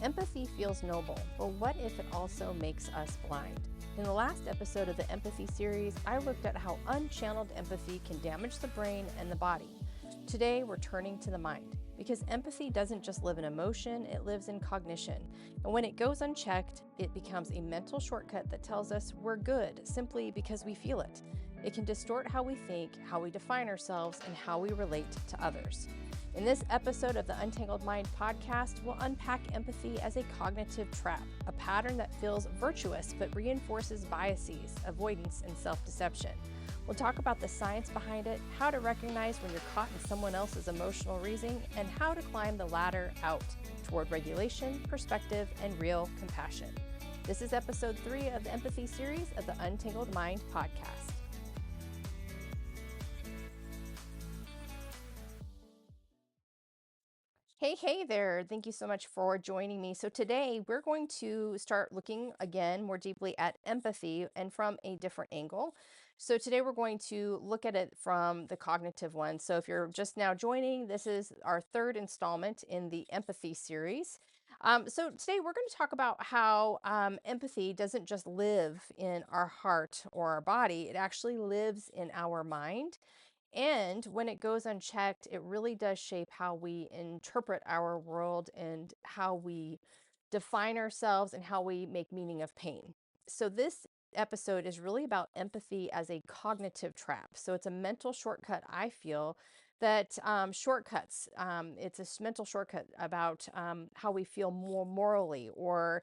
Empathy feels noble, but what if it also makes us blind? In the last episode of the Empathy series, I looked at how unchanneled empathy can damage the brain and the body. Today, we're turning to the mind, because empathy doesn't just live in emotion, it lives in cognition. And when it goes unchecked, it becomes a mental shortcut that tells us we're good simply because we feel it. It can distort how we think, how we define ourselves, and how we relate to others. In this episode of the Untangled Mind podcast, we'll unpack empathy as a cognitive trap, a pattern that feels virtuous but reinforces biases, avoidance, and self-deception. We'll talk about the science behind it, how to recognize when you're caught in someone else's emotional reasoning, and how to climb the ladder out toward regulation, perspective, and real compassion. This is episode 3 of the Empathy series of the Untangled Mind podcast. Hey there. Thank you so much for joining me. So today we're going to start looking again more deeply at empathy and from a different angle. So today we're going to look at it from the cognitive one. So if you're just now joining, this is our third installment in the empathy series. So today we're going to talk about how empathy doesn't just live in our heart or our body, it actually lives in our mind. And when it goes unchecked, it really does shape how we interpret our world and how we define ourselves and how we make meaning of pain. So, this episode is really about empathy as a cognitive trap. So, it's a mental shortcut, I feel, that shortcuts. It's a mental shortcut about how we feel more morally or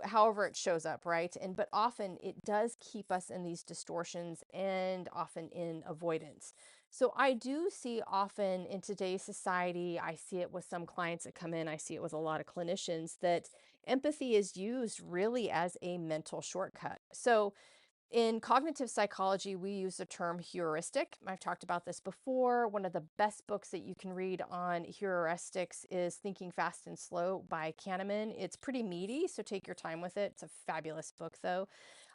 however it shows up, right? But often it does keep us in these distortions and often in avoidance. So I do see often in today's society, I see it with some clients that come in, I see it with a lot of clinicians, that empathy is used really as a mental shortcut. So in cognitive psychology, we use the term heuristic. I've talked about this before. One of the best books that you can read on heuristics is Thinking Fast and Slow by Kahneman. It's pretty meaty, so take your time with it. It's a fabulous book, though.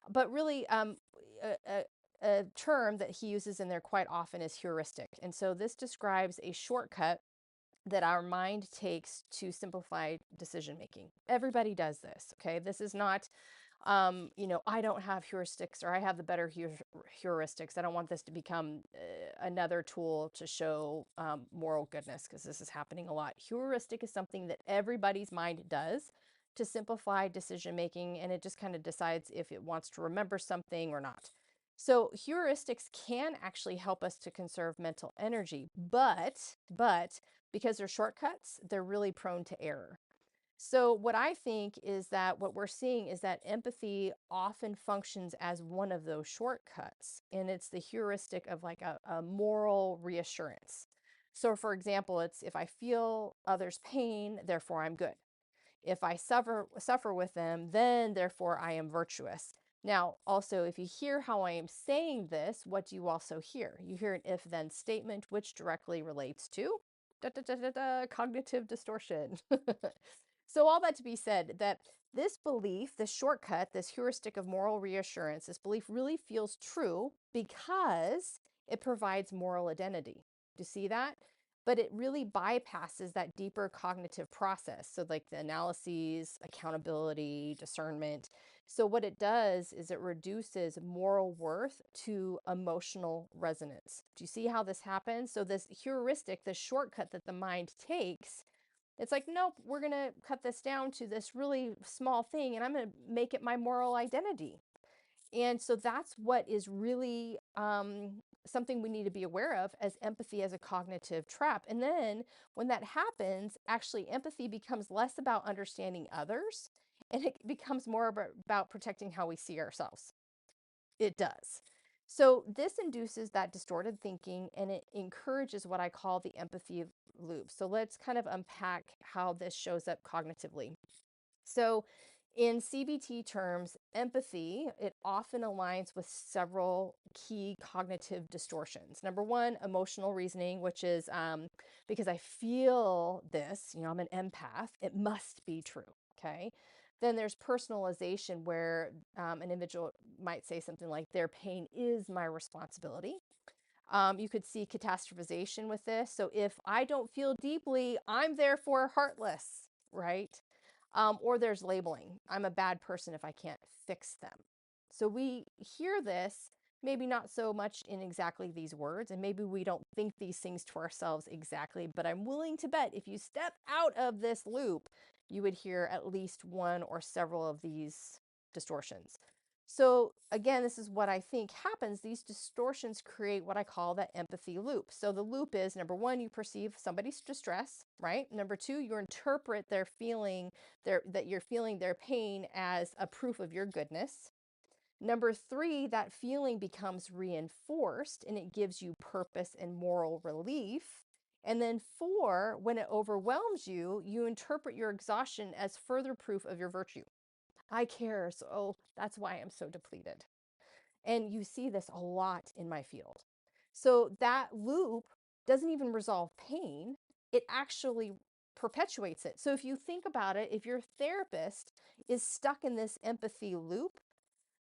But really, a term that he uses in there quite often is heuristic. And so this describes a shortcut that our mind takes to simplify decision making. Everybody does this, okay? This is not I don't have heuristics or I have the better heuristics. I don't want this to become another tool to show moral goodness, because this is happening a lot. Heuristic is something that everybody's mind does to simplify decision making, and it just kind of decides if it wants to remember something or not. So heuristics can actually help us to conserve mental energy, but because they're shortcuts, they're really prone to error. So, what I think is that what we're seeing is that empathy often functions as one of those shortcuts, and it's the heuristic of like a moral reassurance. So, for example, it's if I feel others' pain, therefore I'm good. If I suffer with them, then therefore I am virtuous. Now, also, if you hear how I am saying this, what do you also hear? You hear an if-then statement, which directly relates to cognitive distortion. So all that to be said, that this belief, this shortcut, this heuristic of moral reassurance, this belief really feels true because it provides moral identity. Do you see that? But it really bypasses that deeper cognitive process. So like the analyses, accountability, discernment. So what it does is it reduces moral worth to emotional resonance. Do you see how this happens? So this heuristic, this shortcut that the mind takes, it's like, nope, we're going to cut this down to this really small thing and I'm going to make it my moral identity. And so that's what is really something we need to be aware of as empathy as a cognitive trap. And then when that happens, actually, empathy becomes less about understanding others and it becomes more about protecting how we see ourselves. It does. So this induces that distorted thinking and it encourages what I call the empathy loop. So let's kind of unpack how this shows up cognitively. So in CBT terms, empathy, it often aligns with several key cognitive distortions. Number one, emotional reasoning, which is because I feel this, I'm an empath, it must be true, okay? Then there's personalization, where an individual might say something like, their pain is my responsibility. You could see catastrophization with this. So if I don't feel deeply, I'm therefore heartless, right? Or there's labeling. I'm a bad person if I can't fix them. So we hear this, maybe not so much in exactly these words, and maybe we don't think these things to ourselves exactly, but I'm willing to bet if you step out of this loop, you would hear at least one or several of these distortions. So again, this is what I think happens. These distortions create what I call that empathy loop. So the loop is, number one, you perceive somebody's distress, right? Number two, you interpret their feeling, that you're feeling their pain as a proof of your goodness. Number three, that feeling becomes reinforced and it gives you purpose and moral relief. And then four, when it overwhelms you, you interpret your exhaustion as further proof of your virtue. I care, so that's why I'm so depleted. And you see this a lot in my field. So that loop doesn't even resolve pain, it actually perpetuates it. So if you think about it, if your therapist is stuck in this empathy loop,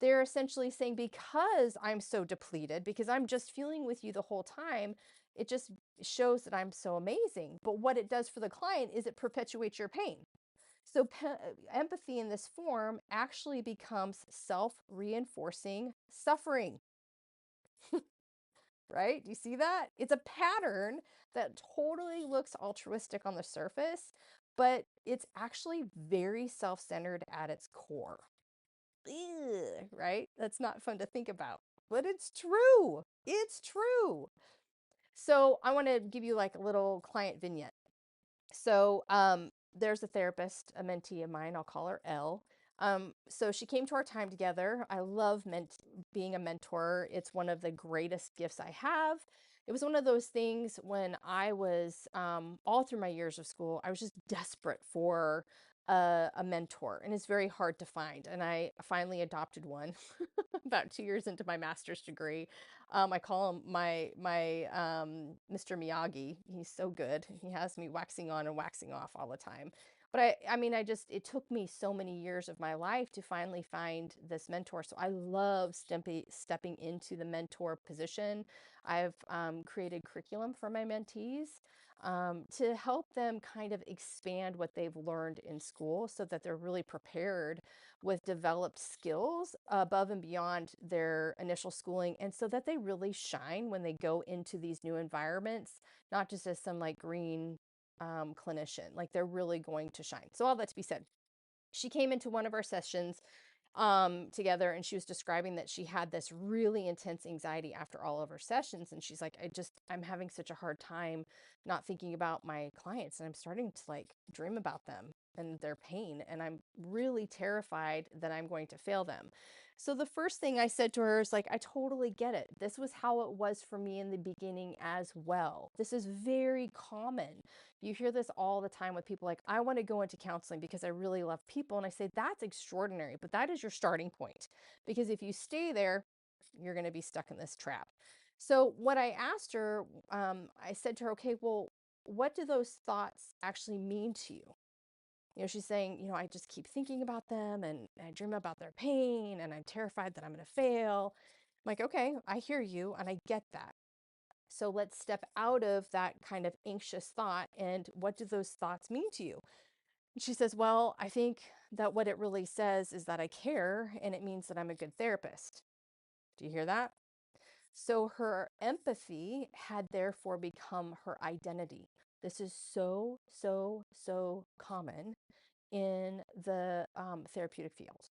they're essentially saying, because I'm so depleted, because I'm just feeling with you the whole time, it just shows that I'm so amazing. But what it does for the client is it perpetuates your pain. So empathy in this form actually becomes self-reinforcing suffering, right? Do you see that? It's a pattern that totally looks altruistic on the surface, but it's actually very self-centered at its core. Ugh, right? That's not fun to think about, but it's true. It's true. So I want to give you like a little client vignette. So there's a therapist, a mentee of mine. I'll call her Elle. So she came to our time together. I love being a mentor. It's one of the greatest gifts I have. It was one of those things when I was all through my years of school, I was just desperate for a mentor, and it's very hard to find. And I finally adopted one about 2 years into my master's degree. I call him my Mr. Miyagi. He's so good. He has me waxing on and waxing off all the time. But I mean, it took me so many years of my life to finally find this mentor. So I love stepping into the mentor position. I've created curriculum for my mentees to help them kind of expand what they've learned in school so that they're really prepared with developed skills above and beyond their initial schooling, and so that they really shine when they go into these new environments, not just as some like green clinician, like they're really going to shine. So all that to be said, she came into one of our sessions together, and she was describing that she had this really intense anxiety after all of her sessions, and she's like, I'm having such a hard time not thinking about my clients, and I'm starting to like dream about them and their pain, and I'm really terrified that I'm going to fail them. So the first thing I said to her is like, I totally get it. This was how it was for me in the beginning as well. This is very common. You hear this all the time with people like, I want to go into counseling because I really love people. And I say, that's extraordinary, but that is your starting point. Because if you stay there, you're going to be stuck in this trap. So what I asked her, I said to her, okay, well, what do those thoughts actually mean to you? She's saying, I just keep thinking about them and I dream about their pain and I'm terrified that I'm going to fail. I'm like, okay, I hear you and I get that. So let's step out of that kind of anxious thought. And what do those thoughts mean to you? And she says, well, I think that what it really says is that I care and it means that I'm a good therapist. Do you hear that? So her empathy had therefore become her identity. This is so, so, so common in the therapeutic field.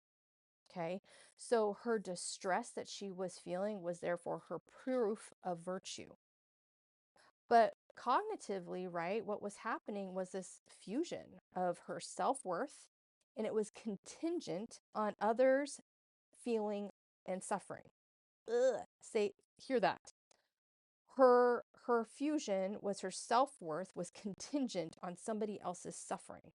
Okay. So her distress that she was feeling was therefore her proof of virtue. But cognitively, right, what was happening was this fusion of her self-worth, and it was contingent on others feeling and suffering. Ugh, hear that. Her fusion was her self-worth was contingent on somebody else's suffering.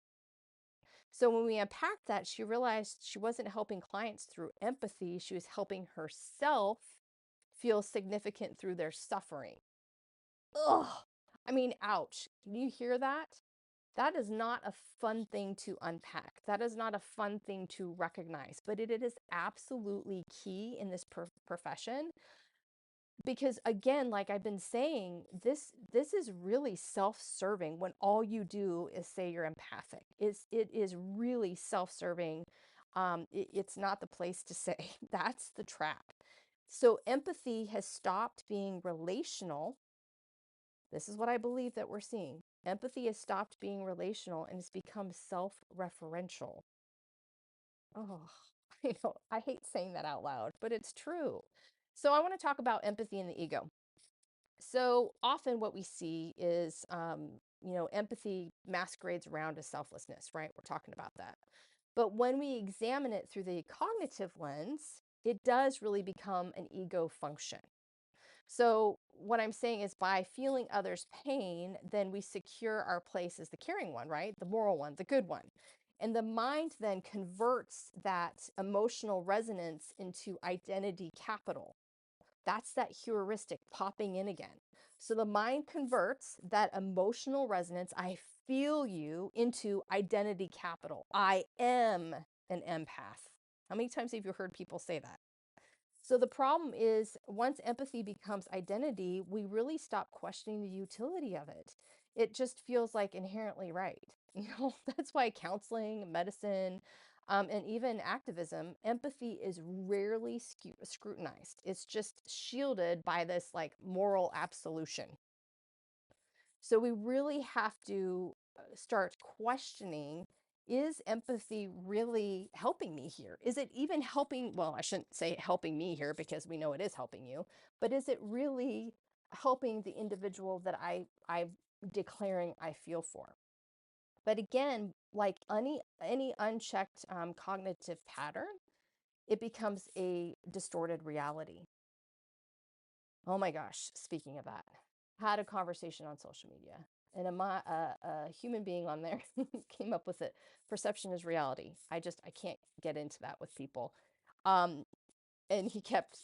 So when we unpacked that, she realized she wasn't helping clients through empathy, she was helping herself feel significant through their suffering. Ugh. I mean, ouch. Do you hear that? That is not a fun thing to unpack. That is not a fun thing to recognize, but it is absolutely key in this profession Because again, like I've been saying, this is really self-serving when all you do is say you're empathic. It is really self-serving. It's not the place to say. That's the trap. So empathy has stopped being relational. This is what I believe that we're seeing. Empathy has stopped being relational and has become self-referential. Oh, I know. I hate saying that out loud, but it's true. So I want to talk about empathy and the ego. So often what we see is, empathy masquerades around as selflessness, right? We're talking about that. But when we examine it through the cognitive lens, it does really become an ego function. So what I'm saying is by feeling others' pain, then we secure our place as the caring one, right? The moral one, the good one. And the mind then converts that emotional resonance into identity capital. That's that heuristic popping in again. So the mind converts that emotional resonance, I feel you, into identity capital. I am an empath. How many times have you heard people say that? So the problem is once empathy becomes identity, we really stop questioning the utility of it. It just feels like inherently right. That's why counseling, medicine, and even activism, empathy is rarely scrutinized. It's just shielded by this like moral absolution. So we really have to start questioning, is empathy really helping me here? Is it even helping? Well, I shouldn't say helping me here because we know it is helping you, but is it really helping the individual that I'm declaring I feel for? But again, like any unchecked cognitive pattern, it becomes a distorted reality. Oh my gosh, speaking of that, had a conversation on social media, and a human being on there came up with it. Perception is reality. I can't get into that with people. Um, and he kept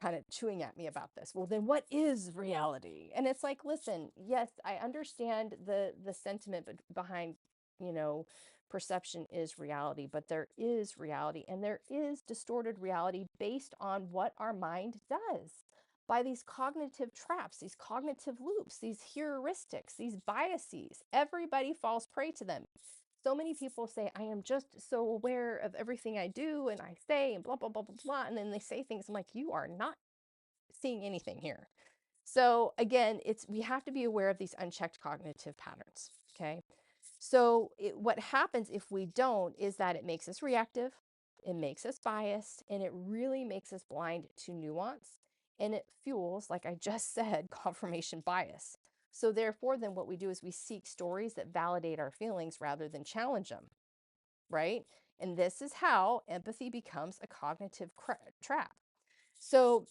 kind of chewing at me about this. Well, then what is reality? And it's like, listen, yes, I understand the sentiment behind, you know, perception is reality, but there is reality and there is distorted reality based on what our mind does by these cognitive traps, these cognitive loops, these heuristics, these biases. Everybody falls prey to them. So many people say, I am just so aware of everything I do and I say and blah, blah, blah, blah, blah. And then they say things. I'm like, you are not seeing anything here. So again, we have to be aware of these unchecked cognitive patterns. Okay. So what happens if we don't is that it makes us reactive, it makes us biased, and it really makes us blind to nuance. And it fuels, like I just said, confirmation bias. So therefore, then what we do is we seek stories that validate our feelings rather than challenge them, right? And this is how empathy becomes a cognitive trap. So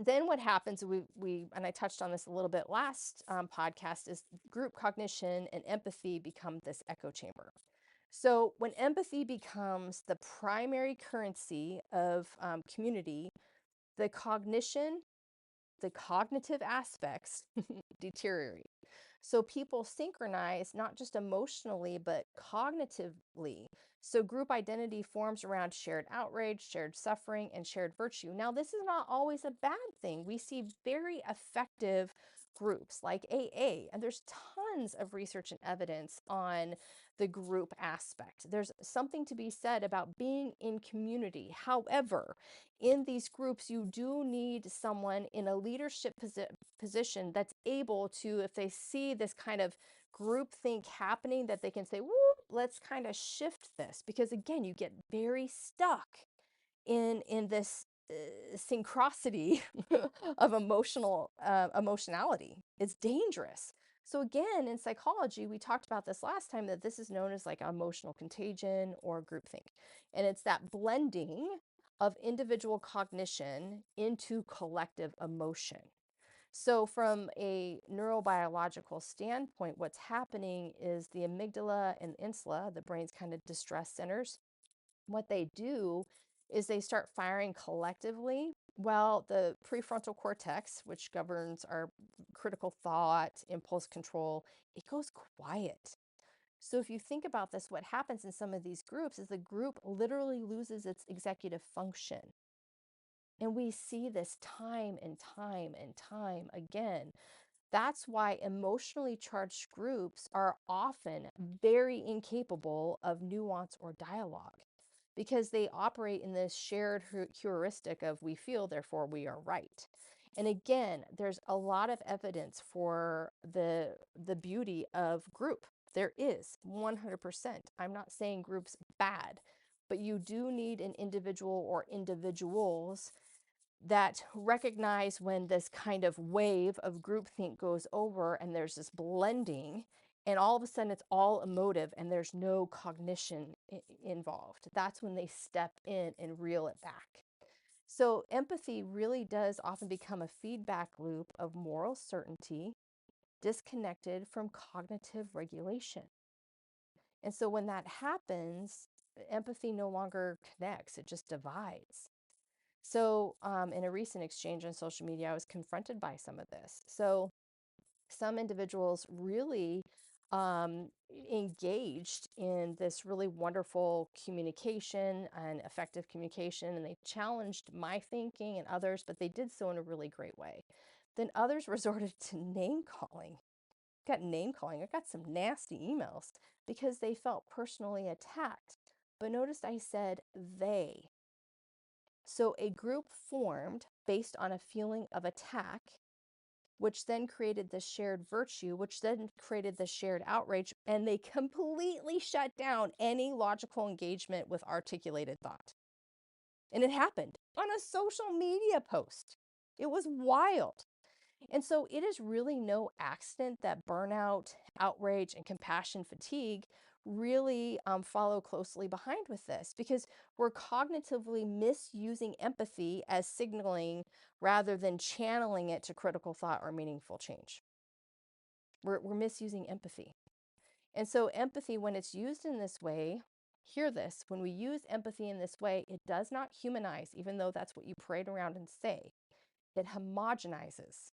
then what happens, and I touched on this a little bit last podcast, is group cognition and empathy become this echo chamber. So when empathy becomes the primary currency of community, the cognition, the cognitive aspects deteriorate. So people synchronize not just emotionally, but cognitively. So group identity forms around shared outrage, shared suffering, and shared virtue. Now, this is not always a bad thing. We see very effective groups like AA, and there's tons of research and evidence on the group aspect. There's something to be said about being in community. However, in these groups, you do need someone in a leadership position that's able to, if they see this kind of group think happening, that they can say, whoop, let's kind of shift this. Because again, you get very stuck in this synchronicity of emotionality. It's dangerous. So again, in psychology, we talked about this last time, that this is known as like emotional contagion or groupthink. And it's that blending of individual cognition into collective emotion. So, from a neurobiological standpoint, what's happening is the amygdala and insula, the brain's kind of distress centers, what they do is they start firing collectively. Well, the prefrontal cortex, which governs our critical thought, impulse control, it goes quiet. So if you think about this, what happens in some of these groups is the group literally loses its executive function. And we see this time and time and time again. That's why emotionally charged groups are often very incapable of nuance or dialogue because they operate in this shared heuristic of we feel, therefore we are right. And again, there's a lot of evidence for the beauty of group. There is 100%. I'm not saying groups bad, but you do need an individual or individuals that recognize when this kind of wave of groupthink goes over and there's this blending and all of a sudden it's all emotive and there's no cognition involved. That's when they step in and reel it back. So empathy really does often become a feedback loop of moral certainty disconnected from cognitive regulation. And so when that happens, empathy no longer connects, it just divides. So, in a recent exchange on social media, I was confronted by some of this. So, some individuals really um, engaged in this really wonderful communication and effective communication, and they challenged my thinking and others, but they did so in a really great way. Then others resorted to name calling. Got name calling. I got some nasty emails because they felt personally attacked. But notice I said they. So a group formed based on a feeling of attack, which then created the shared virtue, which then created the shared outrage, and they completely shut down any logical engagement with articulated thought. And it happened on a social media post. It was wild. And so it is really no accident that burnout, outrage, and compassion fatigue really follow closely behind with this because we're cognitively misusing empathy as signaling rather than channeling it to critical thought or meaningful change. We're misusing empathy. And so, empathy, when it's used in this way, hear this, when we use empathy in this way, it does not humanize, even though that's what you parade around and say. It homogenizes.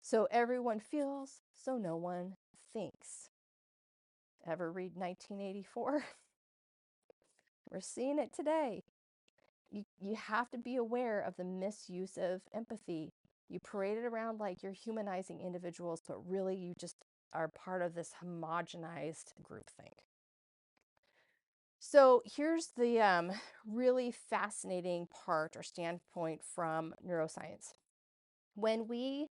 So everyone feels, so no one thinks. Ever read 1984? We're seeing it today. You have to be aware of the misuse of empathy. You parade it around like you're humanizing individuals, but really you just are part of this homogenized groupthink. So here's the really fascinating part or standpoint from neuroscience. When we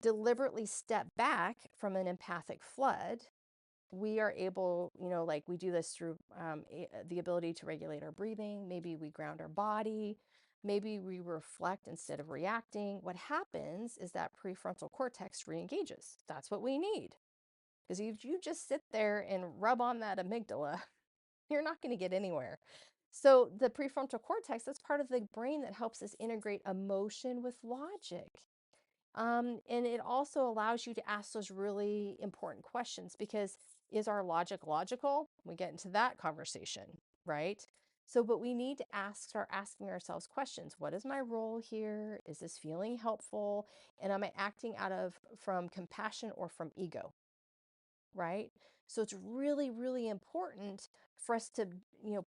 deliberately step back from an empathic flood, we are able, like we do this through the ability to regulate our breathing. Maybe we ground our body. Maybe we reflect instead of reacting. What happens is that prefrontal cortex re-engages. That's what we need. Because if you just sit there and rub on that amygdala, you're not going to get anywhere. So the prefrontal cortex, that's part of the brain that helps us integrate emotion with logic. And it also allows you to ask those really important questions because is our logic logical? We get into that conversation, right? So, but we need to start asking ourselves questions. What is my role here? Is this feeling helpful? And am I acting from compassion or from ego? Right? So it's really, really important for us to,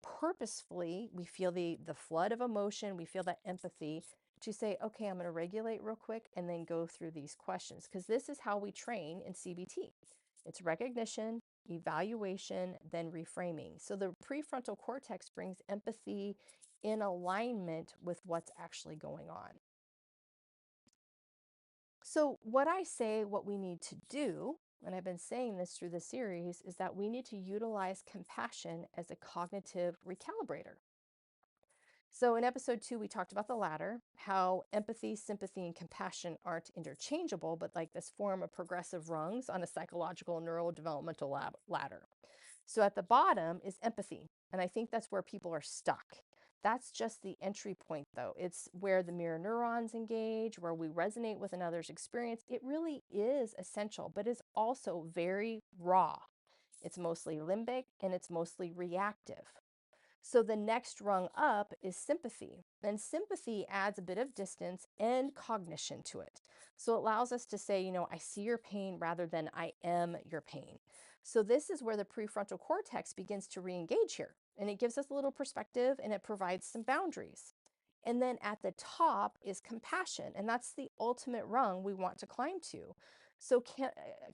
purposefully, we feel the flood of emotion, we feel that empathy to say, okay, I'm going to regulate real quick and then go through these questions because this is how we train in CBT. It's recognition, evaluation, then reframing. So the prefrontal cortex brings empathy in alignment with what's actually going on. So, what I say, what we need to do, and I've been saying this through the series, is that we need to utilize compassion as a cognitive recalibrator. So, in episode 2, we talked about the latter, how empathy, sympathy, and compassion aren't interchangeable, but like this form of progressive rungs on a psychological neurodevelopmental ladder. So, at the bottom is empathy. And I think that's where people are stuck. That's just the entry point, though. It's where the mirror neurons engage, where we resonate with another's experience. It really is essential, but it's also very raw. It's mostly limbic and it's mostly reactive. So the next rung up is sympathy. And sympathy adds a bit of distance and cognition to it. So it allows us to say, I see your pain rather than I am your pain. So this is where the prefrontal cortex begins to re-engage here. And it gives us a little perspective and it provides some boundaries. And then at the top is compassion, and that's the ultimate rung we want to climb to. So,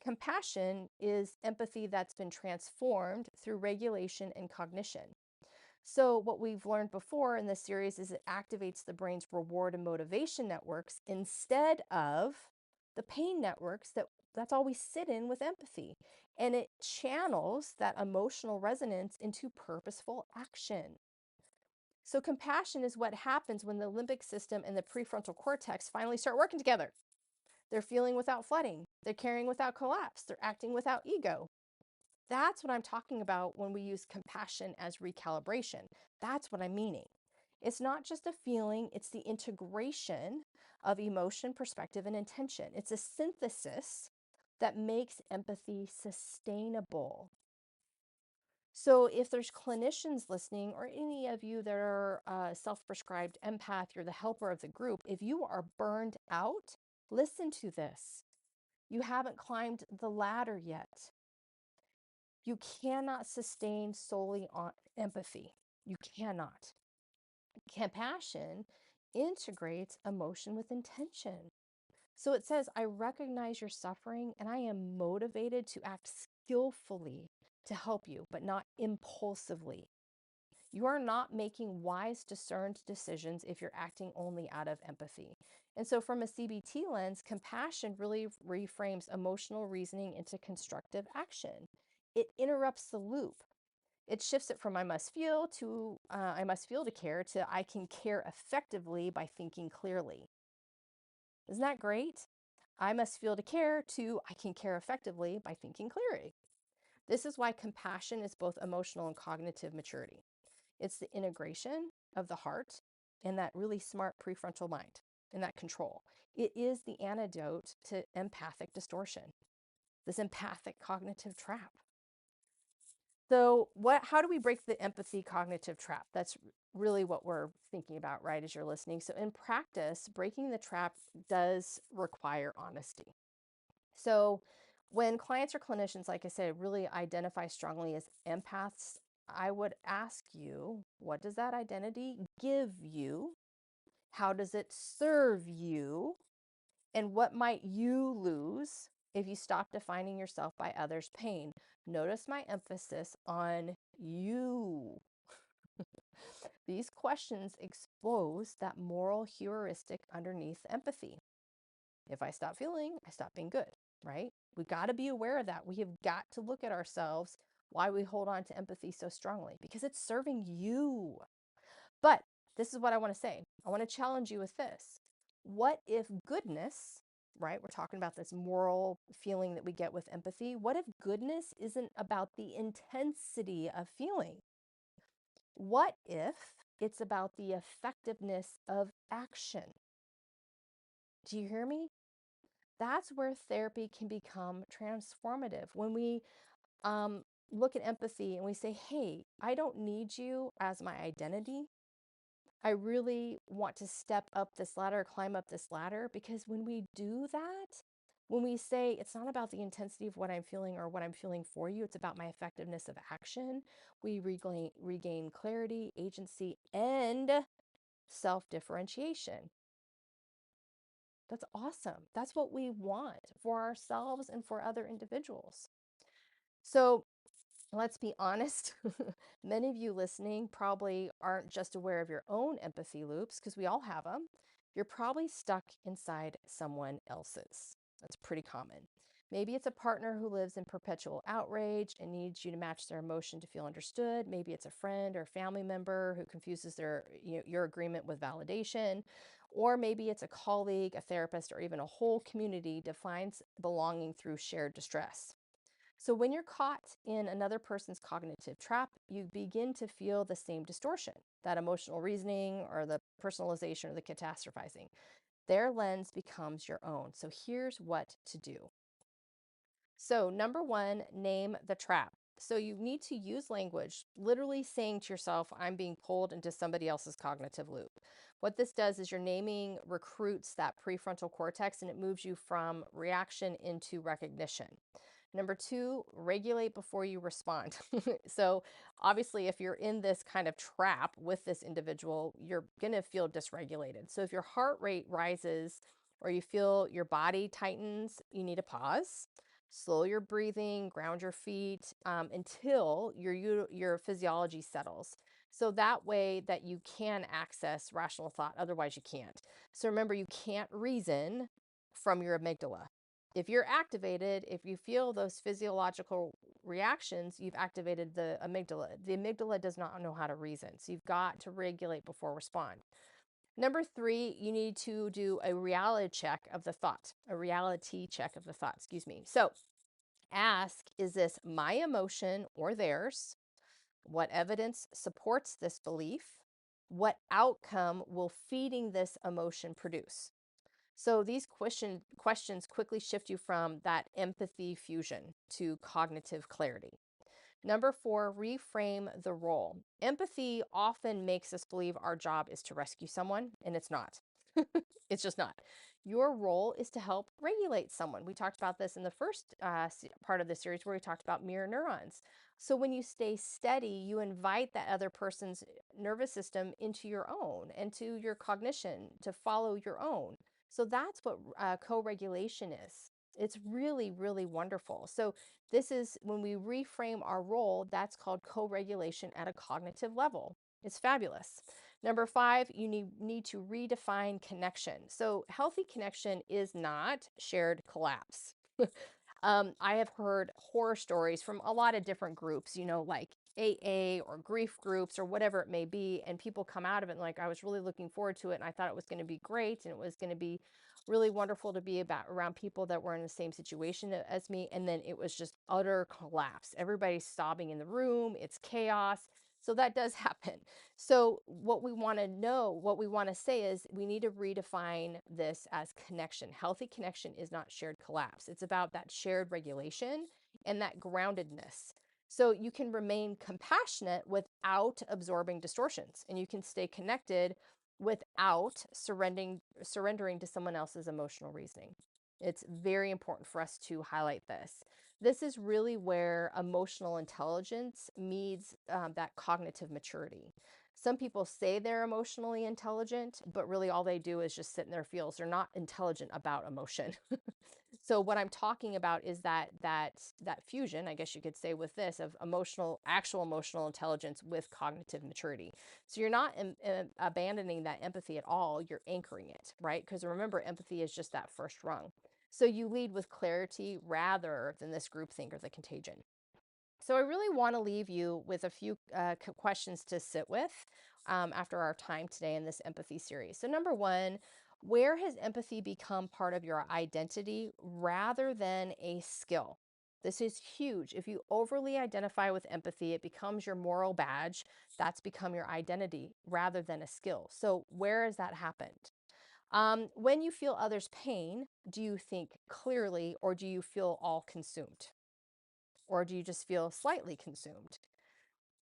compassion is empathy that's been transformed through regulation and cognition. So, what we've learned before in this series is it activates the brain's reward and motivation networks instead of the pain networks that's all we sit in with empathy. And it channels that emotional resonance into purposeful action. So, compassion is what happens when the limbic system and the prefrontal cortex finally start working together. They're feeling without flooding, they're caring without collapse, they're acting without ego. That's what I'm talking about when we use compassion as recalibration. That's what I'm meaning. It's not just a feeling, it's the integration of emotion, perspective, and intention. It's a synthesis that makes empathy sustainable. So, if there's clinicians listening, or any of you that are self prescribed empath, you're the helper of the group, if you are burned out, listen to this. You haven't climbed the ladder yet. You cannot sustain solely on empathy. You cannot. Compassion integrates emotion with intention. So it says, I recognize your suffering and I am motivated to act skillfully to help you, but not impulsively. You are not making wise, discerned decisions if you're acting only out of empathy. And so, from a CBT lens, compassion really reframes emotional reasoning into constructive action. It interrupts the loop. It shifts it from I must feel to I must feel to care to I can care effectively by thinking clearly. Isn't that great? I must feel to care to I can care effectively by thinking clearly. This is why compassion is both emotional and cognitive maturity. It's the integration of the heart and that really smart prefrontal mind and that control. It is the antidote to empathic distortion, this empathic cognitive trap. So, how do we break the empathy cognitive trap? That's really what we're thinking about, right, as you're listening. So, in practice, breaking the trap does require honesty. So, when clients or clinicians, like I said, really identify strongly as empaths, I would ask you, what does that identity give you? How does it serve you? And what might you lose if you stop defining yourself by others' pain? Notice my emphasis on you. These questions expose that moral heuristic underneath empathy. If I stop feeling, I stop being good, right? We got to be aware of that. We have got to look at ourselves, why we hold on to empathy so strongly, because it's serving you. But this is what I want to say. I want to challenge you with this. What if goodness, right? We're talking about this moral feeling that we get with empathy. What if goodness isn't about the intensity of feeling? What if it's about the effectiveness of action? Do you hear me? That's where therapy can become transformative. When we look at empathy and we say, hey, I don't need you as my identity. I really want to step up this ladder, climb up this ladder, because when we do that, when we say it's not about the intensity of what I'm feeling or what I'm feeling for you, it's about my effectiveness of action, we regain clarity, agency, and self differentiation. That's awesome. That's what we want for ourselves and for other individuals. So let's be honest. Many of you listening probably aren't just aware of your own empathy loops, because we all have them. You're probably stuck inside someone else's. That's pretty common. Maybe it's a partner who lives in perpetual outrage and needs you to match their emotion to feel understood. Maybe it's a friend or family member who confuses your agreement with validation. Or maybe it's a colleague, a therapist, or even a whole community defines belonging through shared distress. So when you're caught in another person's cognitive trap, you begin to feel the same distortion, that emotional reasoning or the personalization or the catastrophizing. Their lens becomes your own. So here's what to do. So, number one, name the trap. So, you need to use language, literally saying to yourself, I'm being pulled into somebody else's cognitive loop. What this does is your naming recruits that prefrontal cortex and it moves you from reaction into recognition. Number two, regulate before you respond. So, obviously, if you're in this kind of trap with this individual, you're going to feel dysregulated. So, if your heart rate rises or you feel your body tightens, you need to pause, slow your breathing, ground your feet until your physiology settles. So that way that you can access rational thought. Otherwise, you can't. So remember, you can't reason from your amygdala. If you're activated, if you feel those physiological reactions, you've activated the amygdala. The amygdala does not know how to reason. So you've got to regulate before respond. Number three, you need to do a reality check of the thought, a reality check of the thought, excuse me. So ask, is this my emotion or theirs? What evidence supports this belief? What outcome will feeding this emotion produce? So these questions quickly shift you from that empathy fusion to cognitive clarity. Number four, reframe the role. Empathy often makes us believe our job is to rescue someone, and it's not. It's just not. Your role is to help regulate someone. We talked about this in the first part of the series where we talked about mirror neurons. So when you stay steady, you invite that other person's nervous system into your own and to your cognition to follow your own. So that's what co-regulation is. It's really, really wonderful. So this is when we reframe our role, that's called co-regulation at a cognitive level. It's fabulous. Number five, you need to redefine connection. So healthy connection is not shared collapse. I have heard horror stories from a lot of different groups, like AA or grief groups or whatever it may be. And people come out of it and like, I was really looking forward to it. And I thought it was going to be great. And it was going to be really wonderful to be around people that were in the same situation as me. And then it was just utter collapse. Everybody's sobbing in the room. It's chaos. So that does happen. So what we want to know, what we want to say is we need to redefine this as connection. Healthy connection is not shared collapse. It's about that shared regulation and that groundedness. So you can remain compassionate without absorbing distortions, and you can stay connected without surrendering to someone else's emotional reasoning. It's very important for us to highlight this. This is really where emotional intelligence meets that cognitive maturity. Some people say they're emotionally intelligent, but really all they do is just sit in their feels. They're not intelligent about emotion. So what I'm talking about is that fusion, I guess you could say, with this of actual emotional intelligence with cognitive maturity. So you're not abandoning that empathy at all. You're anchoring it, right? Because remember, empathy is just that first rung. So you lead with clarity rather than this groupthink or the contagion. So I really want to leave you with a few questions to sit with after our time today in this empathy series. So number one, where has empathy become part of your identity rather than a skill? This is huge. If you overly identify with empathy, it becomes your moral badge. That's become your identity rather than a skill. So where has that happened? When you feel others' pain, do you think clearly or do you feel all consumed? Or do you just feel slightly consumed?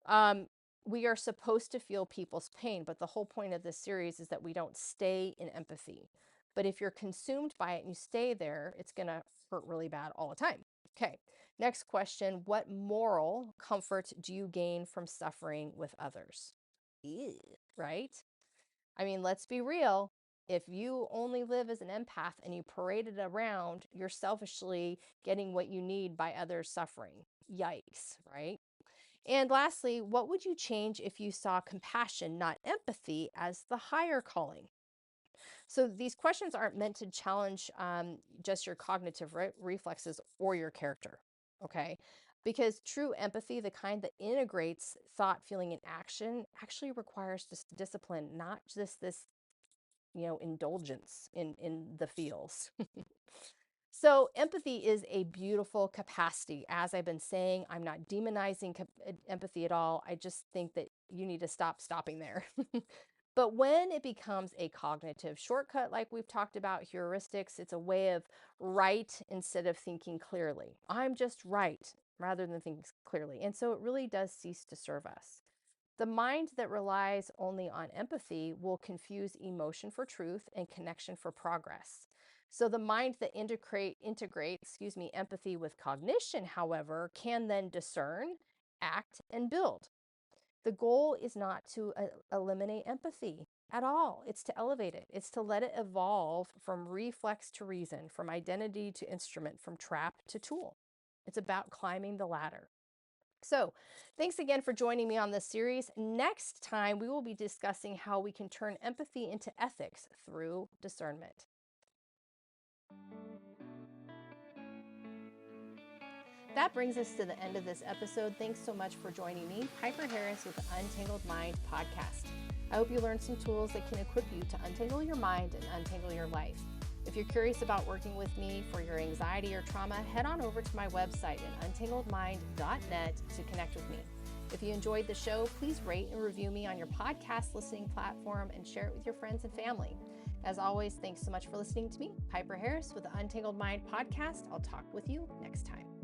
Um, we are supposed to feel people's pain, but the whole point of this series is that we don't stay in empathy. But if you're consumed by it and you stay there, it's going to hurt really bad all the time. Okay, next question. What moral comfort do you gain from suffering with others? Ew, right? I mean, let's be real. If you only live as an empath and you parade it around, you're selfishly getting what you need by others suffering. Yikes, right? And lastly, what would you change if you saw compassion, not empathy, as the higher calling? So these questions aren't meant to challenge just your cognitive reflexes or your character, okay? Because true empathy, the kind that integrates thought, feeling, and action, actually requires this discipline, not just this, indulgence in the feels. So, empathy is a beautiful capacity. As I've been saying, I'm not demonizing empathy at all. I just think that you need to stop stopping there. But when it becomes a cognitive shortcut, like we've talked about, heuristics, it's a way of right instead of thinking clearly. I'm just right rather than thinking clearly. And so it really does cease to serve us. The mind that relies only on empathy will confuse emotion for truth and connection for progress. So the mind that integrates, empathy with cognition, however, can then discern, act, and build. The goal is not to eliminate empathy at all. It's to elevate it. It's to let it evolve from reflex to reason, from identity to instrument, from trap to tool. It's about climbing the ladder. So, thanks again for joining me on this series. Next time, we will be discussing how we can turn empathy into ethics through discernment. That brings us to the end of this episode. Thanks so much for joining me, Piper Harris with the Untangled Mind podcast. I hope you learned some tools that can equip you to untangle your mind and untangle your life. If you're curious about working with me for your anxiety or trauma, head on over to my website at untangledmind.net to connect with me. If you enjoyed the show, please rate and review me on your podcast listening platform and share it with your friends and family. As always, thanks so much for listening to me, Piper Harris with the Untangled Mind podcast. I'll talk with you next time.